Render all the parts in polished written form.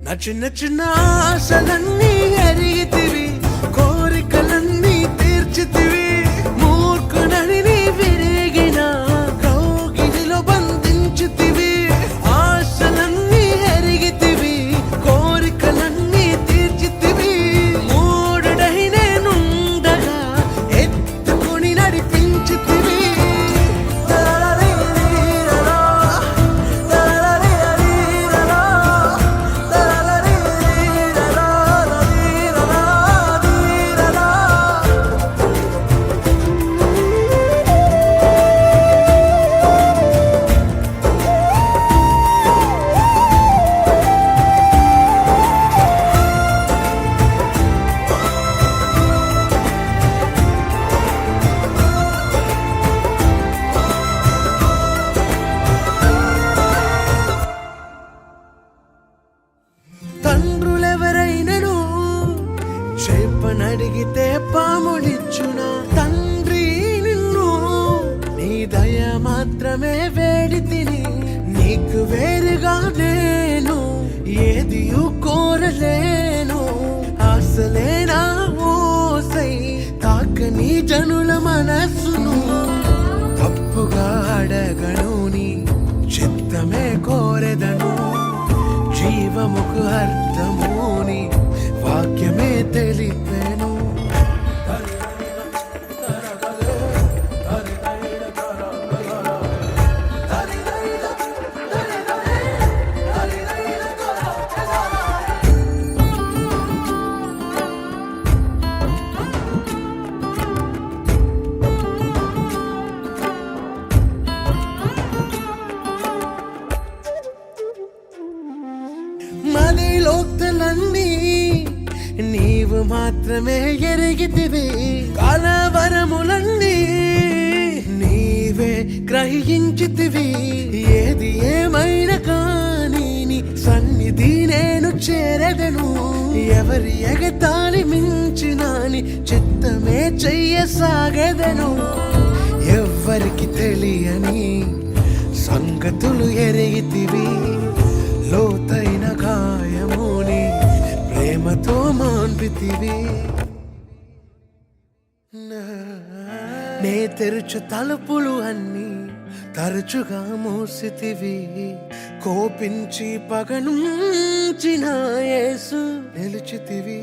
నా చిన్న చిన్న ఆశలన్నీ అరిగితివి, కోరికలన్నీ తీర్చితివి. మూర్ఖుడని నీ విరిగిన కౌగిలిలో బంధించితివి. ఆశలన్నీ అరిగితివి, కోరికలన్నీ తీర్చితివి. మూడుడై నేనుండగా ఎత్తుకొని నడిపించితివి. తండ్రులెవరైనను చేపనడిగితే పాములిచ్చునా? తండ్రి నిన్ను నీ దయ మాత్రమే వేడి తిని, నీకు వేరుగా నేను ఏదియు కోరలేను. ఆశలేనా ఓసై తాకని జనుల మనస్సును, తప్పుగా అడగను నీ చిత్తమే కోరెదను. జీవముకు అర్థముని వాక్యమే తెలిపెను. మదిలోక్తులన్నీ నీవు మాత్రమే ఎరిగితివి. కలవరములన్నీ నీవే గ్రహించితివి. ఏది ఏమైనా కానీ నీ సన్నిధి నేను చేరెదను. ఎవరి ఎగతాళి మించిన నీ చిత్తమే చెయ్యసాగెదను. ఎవ్వరికి తెలియని సంగతులు ఎరిగితివి. లోతైన గాయముని ప్రేమతో మాన్పితివి. నే తెరుచు తలుపులు అన్నీ తరచుగా మూసితివి. కోపించి పగనుంచిన యేసు నిలిచితివి.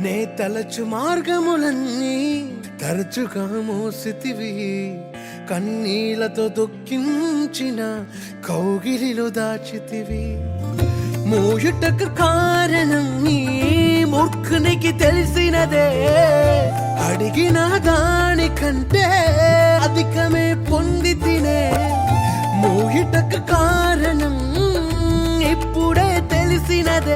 నే తలచు మార్గములన్నీ తరచుగా మూసితివి. కన్నీళ్లతో దుఃఖించిన కౌగిలిలో దాచితివి. మూయుటకు కారణం నీ మూర్ఖునికి తెలిసినదే. అడిగిన దానికంటే అధికమే పొంది తినే. మూయుటకు కారణం ఇప్పుడే తెలిసినదే.